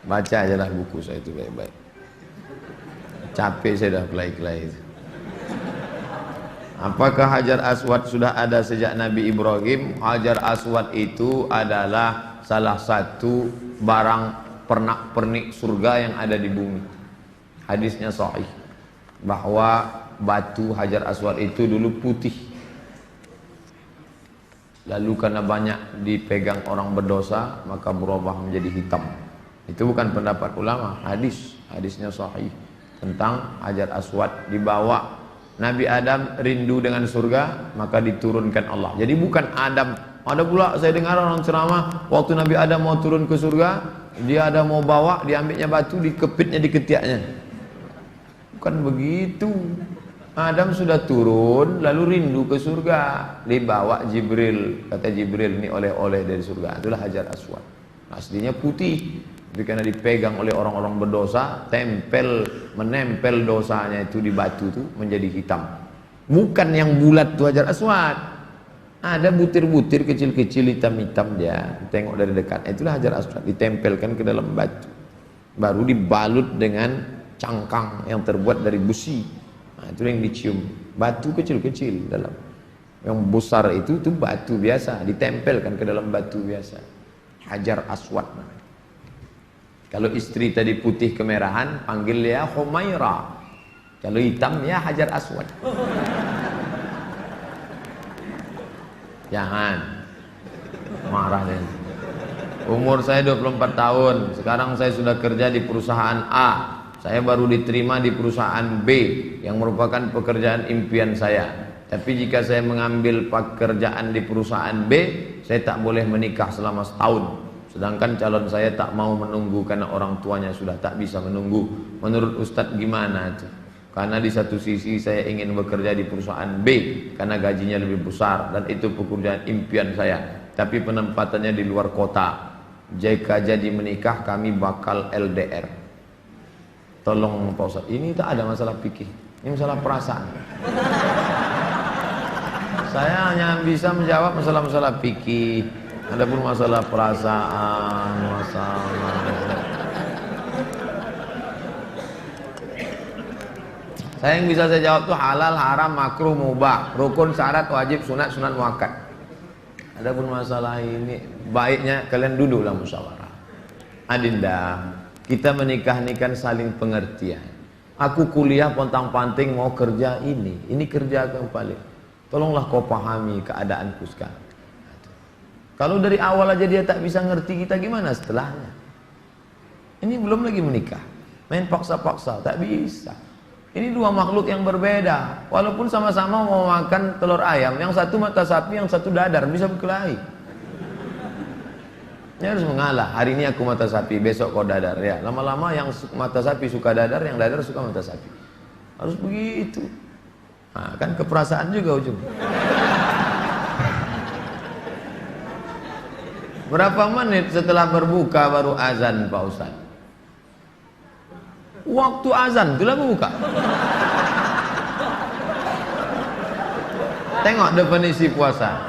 Baca aja lah buku saya itu baik-baik. Capek saya dah kelai-kelai itu. Apakah Hajar Aswad sudah ada sejak Nabi Ibrahim? Hajar Aswad itu adalah salah satu barang pernak-pernik surga yang ada di bumi. Hadisnya sahih bahwa batu Hajar Aswad itu dulu putih, lalu karena banyak dipegang orang berdosa maka berubah menjadi hitam. Itu bukan pendapat ulama, hadisnya sahih tentang Hajar Aswad. Dibawa Nabi Adam rindu dengan surga, maka diturunkan Allah. Jadi bukan Adam. Ada pula saya dengar orang ceramah, waktu Nabi Adam mau turun ke surga, dia ada mau bawa, diambilnya batu, dikepitnya di ketiaknya. Bukan begitu. Adam sudah turun, lalu rindu ke surga, dibawa Jibril. Kata Jibril, ini oleh-oleh dari surga. Itulah Hajar Aswad. Aslinya putih, tapi karena dipegang oleh orang-orang berdosa, menempel dosanya itu di batu itu menjadi hitam. Bukan yang bulat itu Hajar Aswad. Ada butir-butir kecil-kecil hitam-hitam dia. Tengok dari dekat. Itulah Hajar Aswad, ditempelkan ke dalam batu. Baru dibalut dengan cangkang yang terbuat dari besi. Nah, itu yang dicium. Batu kecil-kecil dalam. Yang besar itu batu biasa, ditempelkan ke dalam batu biasa. Hajar Aswad. Kalau istri tadi putih kemerahan, panggil dia Humaira. Kalau hitam ya Hajar Aswad. Jangan marah dia. Umur saya 24 tahun. Sekarang saya sudah kerja di perusahaan A. Saya baru diterima di perusahaan B yang merupakan pekerjaan impian saya. Tapi jika saya mengambil pekerjaan di perusahaan B, saya tak boleh menikah selama setahun. Sedangkan calon saya tak mau menunggu karena orang tuanya sudah tak bisa menunggu. Menurut Ustadz gimana itu? Karena di satu sisi saya ingin bekerja di perusahaan B karena gajinya lebih besar dan itu pekerjaan impian saya. Tapi penempatannya di luar kota. Jika jadi menikah kami bakal LDR. Tolong Pak Ustadz, ini tak ada masalah fikih. Ini masalah perasaan. Saya hanya bisa menjawab masalah-masalah fikih. Adapun masalah perasaan, saya yang bisa saya jawab tuh halal, haram, makruh, mubah, rukun, syarat, wajib, sunat, sunat muakkad. Adapun masalah ini, baiknya kalian duduklah musyawarah. Adinda, kita menikah-nikah saling pengertian. Aku kuliah pontang-panting mau kerja ini kerja yang paling. Tolonglah kau pahami keadaanku sekarang. Kalau dari awal aja dia tak bisa ngerti kita, gimana setelahnya? Ini belum lagi menikah. Main paksa-paksa, tak bisa. Ini dua makhluk yang berbeda. Walaupun sama-sama mau makan telur ayam, yang satu mata sapi, yang satu dadar, bisa berkelahi. Ini harus mengalah. Hari ini aku mata sapi, besok kau dadar. Ya, lama-lama yang mata sapi suka dadar, yang dadar suka mata sapi. Harus begitu. Nah, kan keperasaan juga ujung. Berapa menit setelah berbuka baru azan Pak Ustaz? Waktu azan itulah berbuka. Tengok definisi puasa.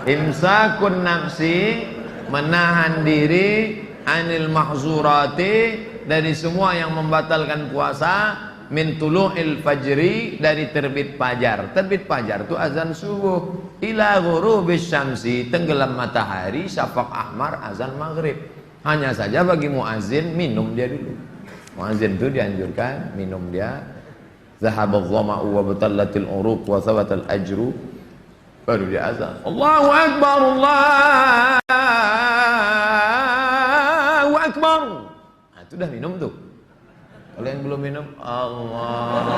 Imsakun nafsi, menahan diri, anil mahzurati, dari semua yang membatalkan puasa, min tulu'il fajri, dari terbit fajar. Terbit fajar itu azan subuh, ila ghurubis syamsi, tenggelam matahari, syafaq ahmar, azan maghrib. Hanya saja bagi muazin minum dia dulu. Muazin itu dianjurkan minum dia. Zahabadh dhama'u wa batallatil uruq wa thabatal ajru, baru dia azan. Allahu akbar, Allahu akbar. Nah, itu dah minum tuh. Kalau yang belum minum, Allah,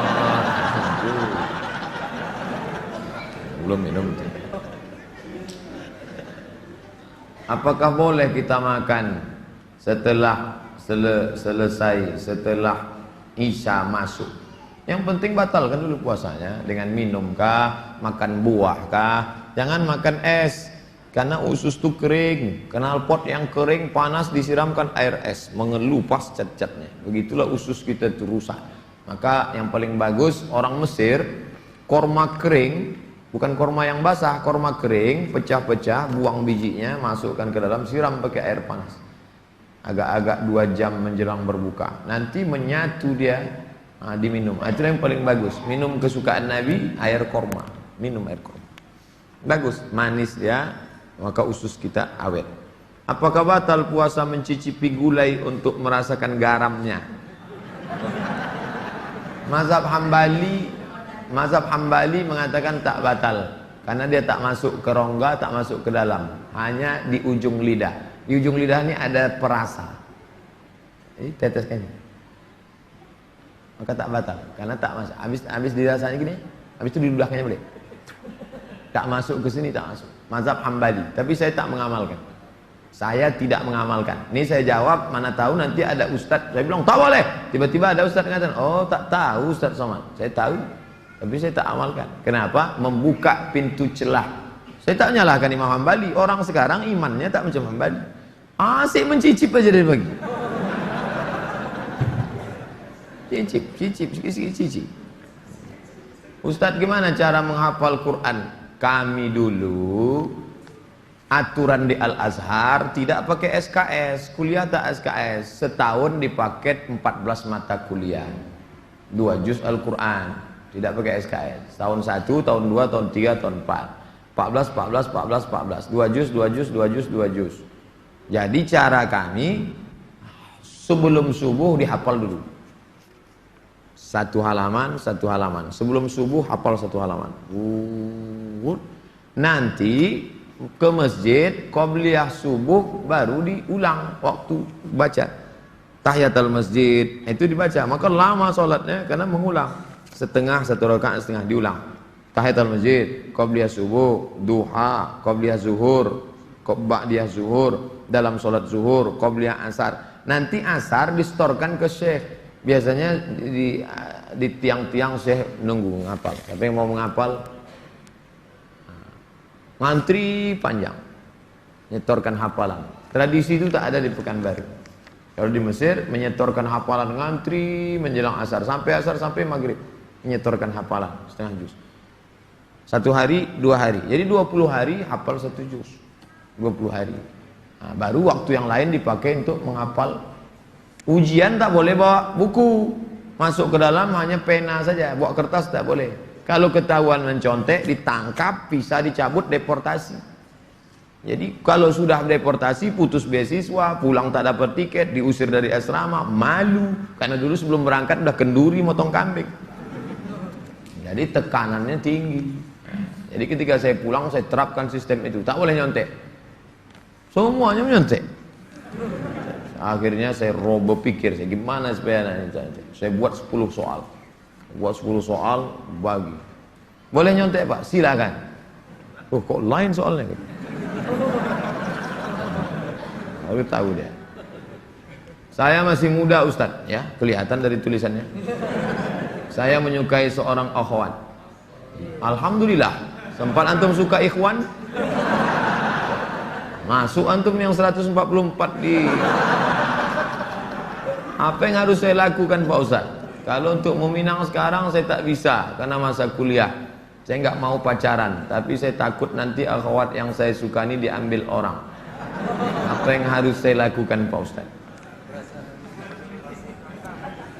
belum minum. Apakah boleh kita makan setelah selesai, setelah Isya masuk? Yang penting batalkan dulu puasanya dengan minum kah, makan buah kah. Jangan makan es, karena usus itu kering. Knalpot yang kering panas disiramkan air es, mengelupas cat-catnya. Begitulah usus kita itu rusak. Maka yang paling bagus orang Mesir, korma kering, bukan korma yang basah, korma kering, pecah-pecah, buang bijinya, masukkan ke dalam, siram pakai air panas. Agak-agak 2 jam menjelang berbuka. Nanti menyatu dia, diminum. Itu yang paling bagus. Minum kesukaan Nabi, air korma. Minum air korma. Bagus, manis ya. Maka usus kita awet. Apakah batal puasa mencicipi gulai untuk merasakan garamnya? Mazhab Hambali mengatakan tak batal, karena dia tak masuk ke rongga, tak masuk ke dalam, hanya di ujung lidah. Di ujung lidah ini ada perasa. Jadi teteskan. Maka tak batal, karena tak masuk. Habis dirasanya gini, habis itu diludahkannya boleh. Tak masuk ke sini, tak masuk. Mazhab Hambali, tapi saya tak mengamalkan. Saya tidak mengamalkan. Ini saya jawab, mana tahu nanti ada ustadz. Saya bilang tak boleh. Tiba-tiba ada ustadz mengatakan, oh tak tahu Ustadz Somad. Saya tahu, tapi saya tak amalkan. Kenapa? Membuka pintu celah. Saya tak menyalahkan Imam Hambali. Orang sekarang imannya tak macam Hambali. Asik mencicip aja dari pagi. Cicip. Ustadz gimana cara menghafal Quran? Kami dulu aturan di Al-Azhar tidak pakai SKS, kuliah tak SKS, setahun dipaket 14 mata kuliah, 2 juz Al-Quran, tidak pakai SKS, tahun 1, tahun 2, tahun 3, tahun 4, 14, 2 juz. Jadi cara kami sebelum subuh dihafal dulu. Satu halaman, sebelum subuh hafal 1 halaman. Nanti ke masjid, qabliyah subuh baru diulang waktu baca tahiyatul masjid, itu dibaca. Maka lama sholatnya karena mengulang. Setengah, 1 rakaat setengah diulang. Tahiyatul masjid, qabliyah subuh, duha, qabliyah zuhur, ba'diyah zuhur, dalam sholat zuhur, qabliyah asar. Nanti asar distorkan ke syekh. Biasanya di tiang-tiang syekh nunggu ngapal. Tapi yang mau menghafal ngantri panjang, nyetorkan hafalan. Tradisi itu tak ada di Pekanbaru. Kalau di Mesir menyetorkan hafalan, ngantri menjelang asar sampai maghrib, menyetorkan hafalan setengah juz. 1 hari, 2 hari. Jadi 20 hari hafal 1 juz. 20 hari. Nah, baru waktu yang lain dipakai untuk menghafal. Ujian tak boleh bawa buku, masuk ke dalam hanya pena saja, bawa kertas tak boleh. Kalau ketahuan mencontek, ditangkap, bisa dicabut, deportasi. Jadi kalau sudah deportasi, putus beasiswa, pulang tak dapat tiket, diusir dari asrama, malu. Karena dulu sebelum berangkat udah kenduri motong kambing. Jadi tekanannya tinggi. Jadi ketika saya pulang, saya terapkan sistem itu, tak boleh nyontek. Semuanya menyontek. Akhirnya saya berpikir, saya gimana supaya saya buat 10 soal. Buat 10 soal, bagi. Boleh nyontek Pak? Silakan. Oh kok lain soalnya? Baru tahu dia. Saya masih muda Ustadz, ya kelihatan dari tulisannya. Saya menyukai seorang akhwat. Alhamdulillah. Sempat antum suka ikhwan? Masuk antum yang 144 di. Apa yang harus saya lakukan Pak Ustadz? Kalau untuk meminang sekarang saya tak bisa karena masa kuliah. Saya nggak mau pacaran, tapi saya takut nanti akhwat yang saya suka ini diambil orang. Apa yang harus saya lakukan Pak Ustadz?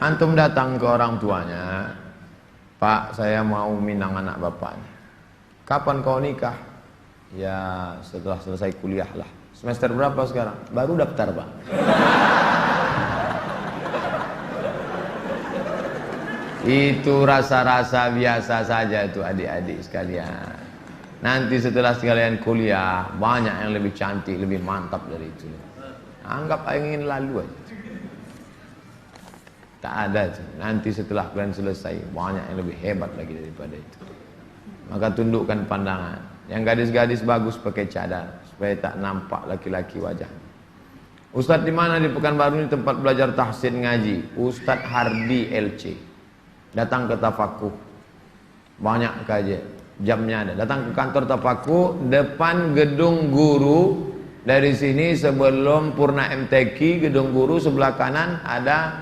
Antum datang ke orang tuanya, Pak saya mau minang anak bapaknya. Kapan kau nikah? Ya setelah selesai kuliah lah. Semester berapa sekarang? Baru daftar Pak. Itu rasa-rasa biasa saja itu adik-adik sekalian. Nanti setelah sekalian kuliah banyak yang lebih cantik, lebih mantap dari itu. Anggap ingin lalu aja. Tak ada. Nanti setelah kalian selesai banyak yang lebih hebat lagi daripada itu. Maka tundukkan pandangan. Yang gadis-gadis bagus pakai cadar supaya tak nampak laki-laki wajah. Ustadz di mana di Pekanbaru ini tempat belajar tahsin ngaji? Ustadz Hardi LC. Datang ke Tafakuh. Banyak kajian. Jamnya ada. Datang ke kantor Tafakuh depan gedung guru. Dari sini sebelum Purna MTQ gedung guru sebelah kanan ada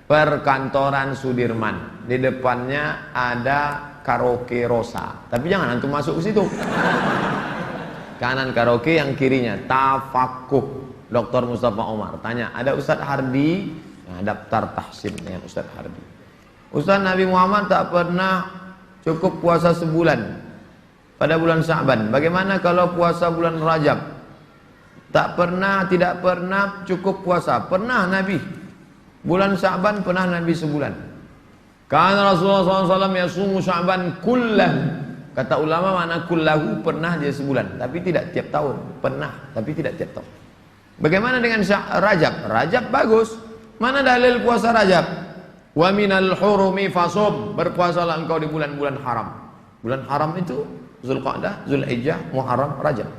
perkantoran Sudirman. Di depannya ada karaoke Rosa. Tapi jangan antum masuk ke situ. Kanan karaoke, yang kirinya Tafakuh. Dr. Mustafa Omar. Tanya, ada Ustadz Hardi? Nah, daftar tahsin dengan Ustadz Hardi. Ustadz Nabi Muhammad tak pernah cukup puasa sebulan pada bulan Sya'ban. Bagaimana kalau puasa bulan Rajab? Tak pernah, tidak pernah cukup puasa. Pernah Nabi. Bulan Sya'ban pernah Nabi sebulan. Karena Rasulullah SAW yasumu Sya'ban kullah. Kata ulama mana kullahu, pernah dia sebulan. Tapi tidak tiap tahun. Pernah, tapi tidak tiap tahun. Bagaimana dengan Rajab? Rajab bagus. Mana dalil puasa Rajab? Wa minal hurumi fasum. Berpuasalah engkau di bulan-bulan haram. Bulan haram itu Zulqa'dah, Zulhijjah, Muharram, Rajab.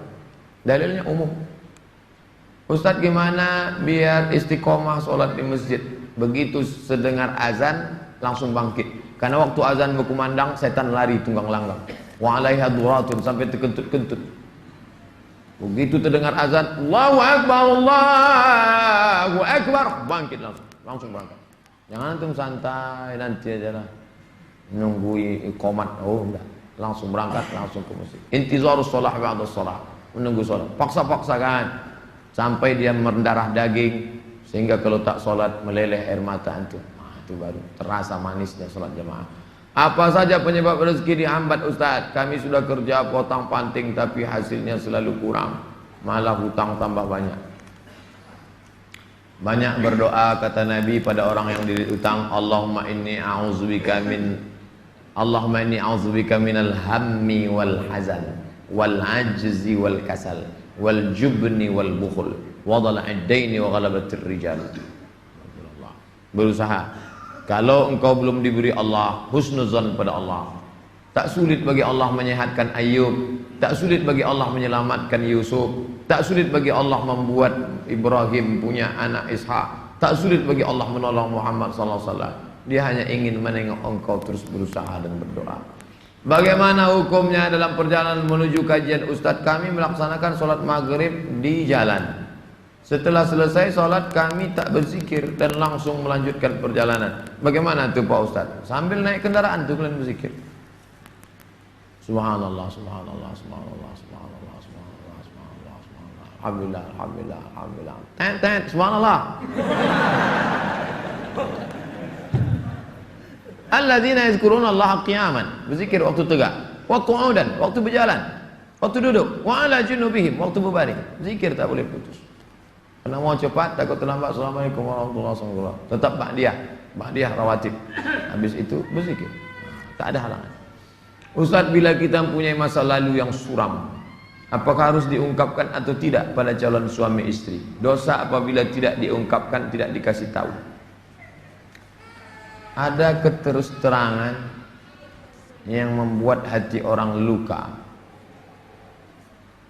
Dalilnya umum. Ustadz gimana biar istiqomah sholat di masjid? Begitu sedengar azan langsung bangkit. Karena waktu azan berkumandang setan lari tunggang langgang. Wa alaiha duratun sampai terkentut-kentut. Begitu terdengar azan, Allahu Akbar, Allahu Akbar, bangkit langsung berangkat. Jangan antum santai nanti aja lah nunggu iqamat. Oh enggak, langsung berangkat, langsung ke masjid. Intizarus shalah ba'da shalah, menunggu salat. Paksa-paksakan sampai dia mendarah daging sehingga kalau tak salat meleleh air mata antum. Itu baru terasa manisnya salat jamaah. Apa saja penyebab rezeki dihambat Ustaz? Kami sudah kerja potong panting tapi hasilnya selalu kurang, malah hutang tambah banyak. Banyak berdoa kata Nabi pada orang yang dililit utang, Allahumma inni a'udzubika minal hammi wal hazan wal ajzi wal kasal wal jubni wal bukhul wa dhala'id daini wa ghalabatir rijal. Berusaha. Kalau engkau belum diberi Allah husnuzan pada Allah, tak sulit bagi Allah menyehatkan Ayub, tak sulit bagi Allah menyelamatkan Yusuf, tak sulit bagi Allah membuat Ibrahim punya anak Ishak, tak sulit bagi Allah menolong Muhammad SAW. Dia hanya ingin menengok engkau terus berusaha dan berdoa. Bagaimana hukumnya dalam perjalanan menuju kajian Ustadz? Kami melaksanakan sholat maghrib di jalan. Setelah selesai sholat kami tak berzikir dan langsung melanjutkan perjalanan. Bagaimana itu Pak Ustadz? Sambil naik kendaraan itu kalian berzikir. Subhanallah, subhanallah, subhanallah, subhanallah, subhanallah, subhanallah, subhanallah. Alhamdulillah, alhamdulillah, alhamdulillah. Tet, subhanallah. Alladzina yazkuruna Allah qiyaman, berzikir waktu tegak, wa qu'udan, waktu berjalan, waktu duduk, wa ala junubihim, waktu berbaring. Zikir tak boleh putus. Karena mau cepat takut terlambat. Assalamualaikum warahmatullahi wabarakatuh. Tetap ba'diyah rawatib. Habis itu berzikir. Tak ada halangan. Ustaz, bila kita mempunyai masa lalu yang suram, Apakah harus diungkapkan atau tidak pada calon suami istri? Dosa apabila tidak diungkapkan, tidak dikasih tahu. Ada keterus-terangan yang membuat hati orang luka.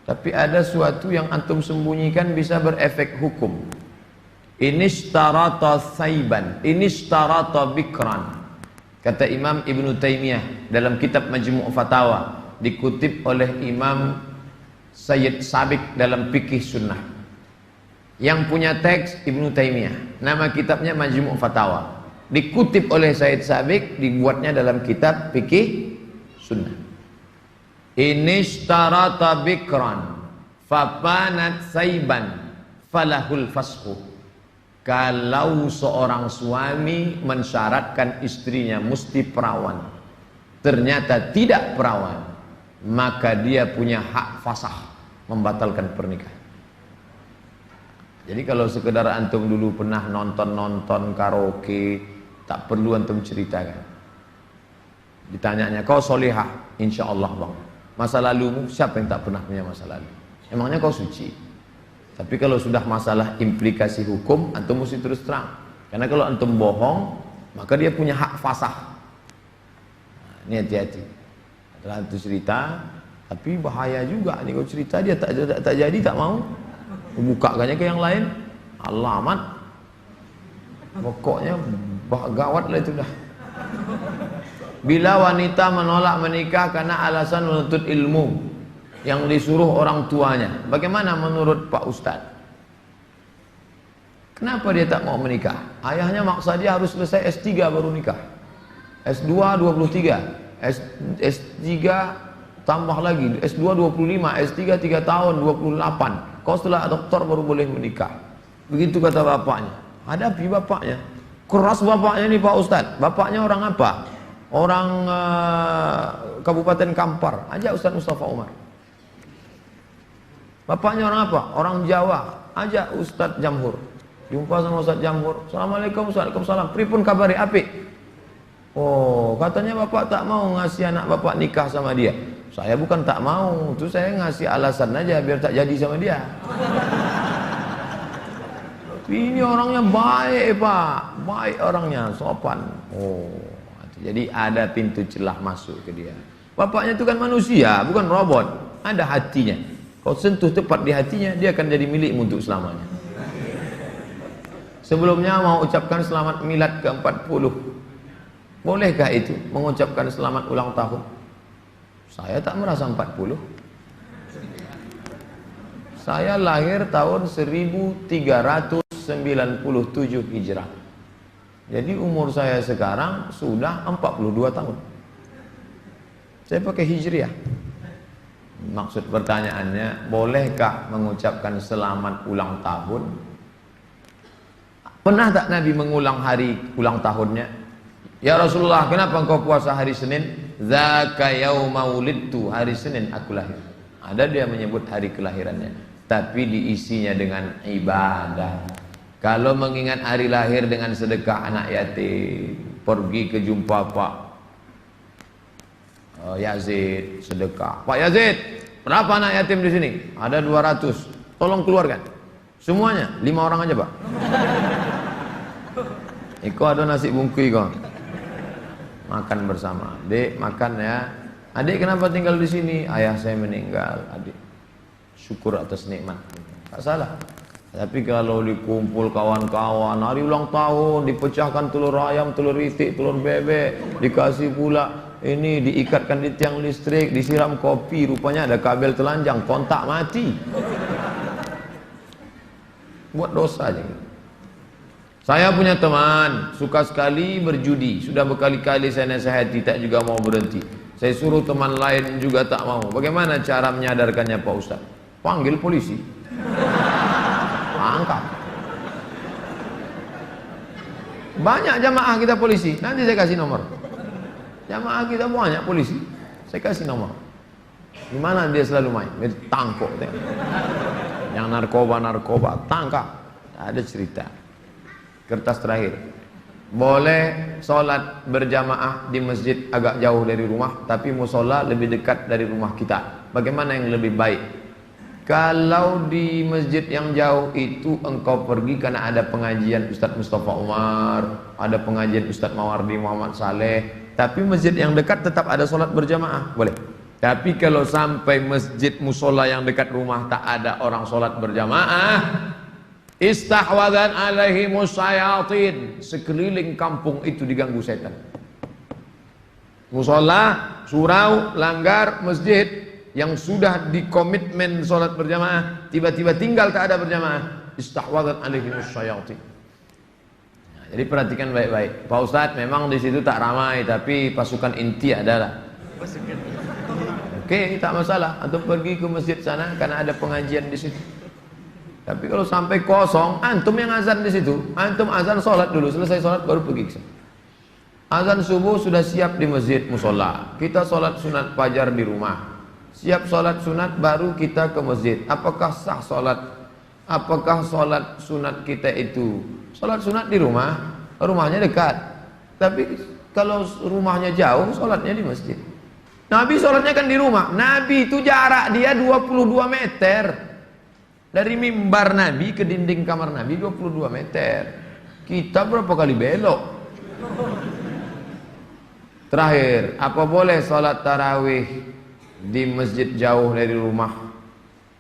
Tapi ada suatu yang antum sembunyikan bisa berefek hukum. Inishtarata saiban, inishtarata bikran. Kata Imam Ibn Taymiyah dalam kitab Majmu' Fatawa, dikutip oleh Imam Sayyid Sabiq dalam Fikih Sunnah. Yang punya teks Ibn Taymiyah, nama kitabnya Majmu' Fatawa. Dikutip oleh Sayyid Sabiq, dibuatnya dalam kitab Fikih Sunnah. Inishtarata bikran fapanat saiban falahul fasqu. Kalau seorang suami mensyaratkan istrinya mesti perawan, ternyata tidak perawan, maka dia punya hak fasakh, membatalkan pernikahan. Jadi kalau sekedar antum dulu pernah nonton karaoke, tak perlu antum ceritakan. Ditanyanya, kau solihah? Insya Allah bang. Masa lalumu, siapa yang tak pernah punya masa lalu? Emangnya kau suci? Tapi kalau sudah masalah implikasi hukum, antum mesti terus terang. Karena kalau antum bohong, maka dia punya hak fasakh. Nah, ini hati-hati. Setelah itu cerita, tapi bahaya juga nih kau cerita dia tak jadi, tak mau. Bukakannya ke yang lain, alamat. Pokoknya gawat lah itu dah. Bila wanita menolak menikah karena alasan menuntut ilmu yang disuruh orang tuanya, bagaimana menurut Pak Ustadz? Kenapa dia tak mau menikah? Ayahnya maksa dia harus selesai S3 baru nikah. S2 23, S3 tambah lagi, S2 25, S3 3 tahun 28. Kau setelah doktor baru boleh menikah. Begitu kata bapaknya. Hadapi bapaknya. Keras bapaknya nih Pak Ustadz. Bapaknya orang apa? Orang Kabupaten Kampar. Ajak Ustadz Mustafa Umar. Bapaknya orang apa? Orang Jawa. Ajak Ustadz Jamhur. Jumpa sama Ustadz Jamhur. Assalamualaikum, Waalaikumsalam. Pripun kabari apik? Oh, katanya bapak tak mau ngasih anak bapak nikah sama dia. Saya bukan tak mau, itu saya ngasih alasan aja biar tak jadi sama dia. Ini orangnya baik pak, baik orangnya, sopan. Oh, jadi ada pintu celah masuk ke dia. Bapaknya itu kan manusia, bukan robot. Ada hatinya. Kau sentuh tepat di hatinya, dia akan jadi milikmu untuk selamanya. Sebelumnya mau ucapkan selamat milad ke-40. Bolehkah itu mengucapkan selamat ulang tahun? Saya tak merasa 40. Saya lahir tahun 1397 Hijrah. Jadi umur saya sekarang sudah 42 tahun. Saya pakai Hijriah. Maksud pertanyaannya, bolehkah mengucapkan selamat ulang tahun? Pernah tak Nabi mengulang hari ulang tahunnya? Ya Rasulullah, kenapa engkau puasa hari Senin? Zaka yauma wulidtu, hari Senin aku lahir. Ada dia menyebut hari kelahirannya, tapi diisinya dengan ibadah. Kalau mengingat hari lahir dengan sedekah anak yatim, pergi ke jumpa Pak Yazid, sedekah. Pak Yazid, berapa anak yatim di sini? Ada 200. Tolong keluarkan. Semuanya, 5 orang aja Pak. Iko ada nasi bungkui kok. Makan bersama. Dek, makan ya. Adik kenapa tinggal di sini? Ayah saya meninggal, adik. Syukur atas nikmat. Tak salah. Tapi kalau dikumpul kawan-kawan, hari ulang tahun, dipecahkan telur ayam, telur itik, telur bebek, dikasih pula ini, diikatkan di tiang listrik, disiram kopi, rupanya ada kabel telanjang, kontak mati. Buat dosa aja. Saya punya teman, suka sekali berjudi. Sudah berkali-kali saya nasihati, tak juga mau berhenti. Saya suruh teman lain juga tak mau. Bagaimana cara menyadarkannya Pak Ustaz? Panggil polisi. Angkat. Banyak jamaah kita polisi. Nanti saya kasih nomor. Jamaah kita banyak polisi. Saya kasih nomor. Di mana dia selalu main? Dia tangkap. Yang narkoba, tangkap. Ada cerita. Kertas terakhir. Boleh sholat berjamaah di masjid agak jauh dari rumah, tapi musola lebih dekat dari rumah kita. Bagaimana yang lebih baik? Kalau di masjid yang jauh itu engkau pergi karena ada pengajian Ustadz Mustafa Umar, ada pengajian Ustadz Mawardi Muhammad Saleh, tapi masjid yang dekat tetap ada sholat berjamaah, boleh. Tapi kalau sampai masjid musola yang dekat rumah tak ada orang sholat berjamaah, istahwadan alaihimus syayatin, sekeliling kampung itu diganggu setan. Musola, surau, langgar, masjid yang sudah dikomitmen sholat berjamaah, tiba-tiba tinggal tak ada berjamaah, istahwadat alaihimus syayatin. Nah, jadi perhatikan baik-baik. Pak Ustadz, memang di situ tak ramai, tapi pasukan inti adalah. Oke, tak masalah. Antum pergi ke masjid sana karena ada pengajian di situ. Tapi kalau sampai kosong, antum yang azan di situ, antum azan sholat dulu, selesai sholat baru pergi ke sana. Azan subuh sudah siap di masjid musola. Kita sholat sunat fajar di rumah. Siap sholat sunat baru kita ke masjid. Apakah sah sholat? Apakah sholat sunat kita itu sholat sunat di rumah? Rumahnya dekat. Tapi kalau rumahnya jauh, sholatnya di masjid. Nabi sholatnya kan di rumah. Nabi itu jarak dia 22 meter. Dari mimbar Nabi ke dinding kamar Nabi 22 meter. Kita berapa kali belok? Terakhir, apa boleh sholat tarawih di masjid jauh dari rumah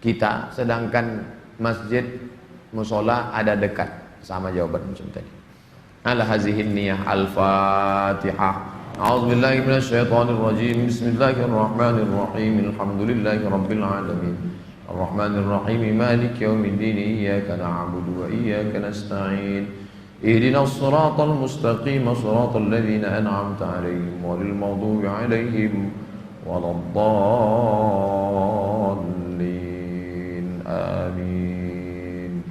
kita, sedangkan masjid musola ada dekat? Sama jawaban macam tadi. Ala hazihin niyah. Al-Fatihah. A'udzubillahi minasyaitonirrajim. Bismillahirrahmanirrahim. Alhamdulillahi rabbil alamin. Ar-Rahmanirrahim. Maliki yaumiddin. Iyyaka na'budu wa iyyaka nasta'in. Ihdinas siratal mustaqim. Siratal ladzina an'amta 'alaihim ghairil maghdubi 'alaihim waladdallin. Amin.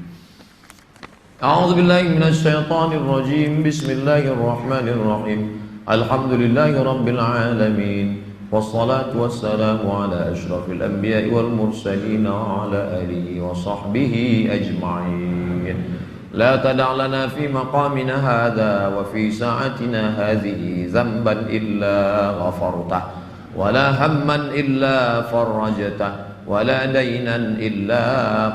A'udzu billahi minasyaitonir rajim. Bismillahirrahmanirrahim. Alhamdulillahi rabbil alamin. Wassalatu wassalamu ala asyrafil anbiya'i wal mursalin wa ala alihi wa sahbihi ajma'in. La tada' lana fi maqamina hadha wa fi sa'atina hadhihi dhanban illa ghafartah, wala hamman illa farajtah, wala dainan illa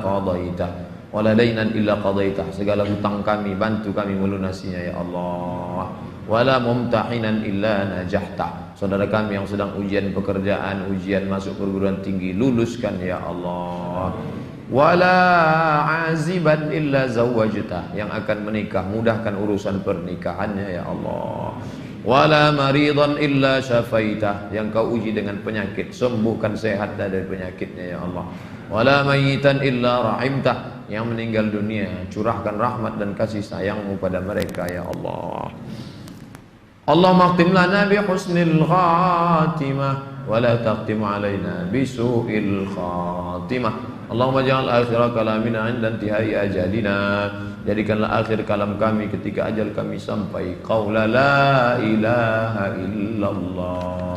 qadaitah, wala dainan illa qadaitah. Segala hutang kami bantu kami melunasinya ya Allah. Wala mumtahinan illa najahtah. Saudara kami yang sedang ujian pekerjaan, ujian masuk perguruan tinggi, luluskan ya Allah. Wala aziban illa zawwajtah. Yang akan menikah, mudahkan urusan pernikahannya ya Allah. Wala maridan illa syafaitah. Yang kau uji dengan penyakit, sembuhkan, sehat dari penyakitnya ya Allah. Wala mayitan illa rahimtah. Yang meninggal dunia, curahkan rahmat dan kasih sayangmu pada mereka ya Allah. Allahumma khtim lana bi husnil khatimah wa la taqtim alaina bi su'il khatimah. Allahumma ja'al akhir kalamina 'inda intihai ajalina. Jadikanlah akhir kalam kami ketika ajal kami sampai. Qaula la ilaha illallah.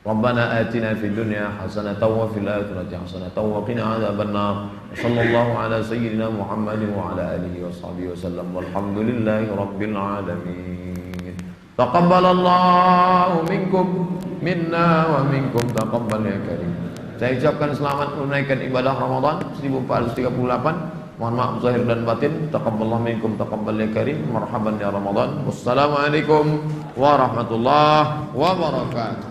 Rabbana atina fid dunya hasanatan wa fil akhirati hasanatan wa qina adzabannar. Sallallahu ala sayyidina Muhammadin wa ala alihi wa sahbihi wasallam. Walhamdulillahi rabbil alamin. Taqabbalallahu minkum minna wa minkum taqabbal ya karim. Saya ucapkan selamat menunaikan ibadah Ramadan 1438. Mohon maaf zahir dan batin. Taqabbalallahu minkum taqabbal ya karim. Marhaban ya Ramadan. Wassalamualaikum warahmatullahi wabarakatuh.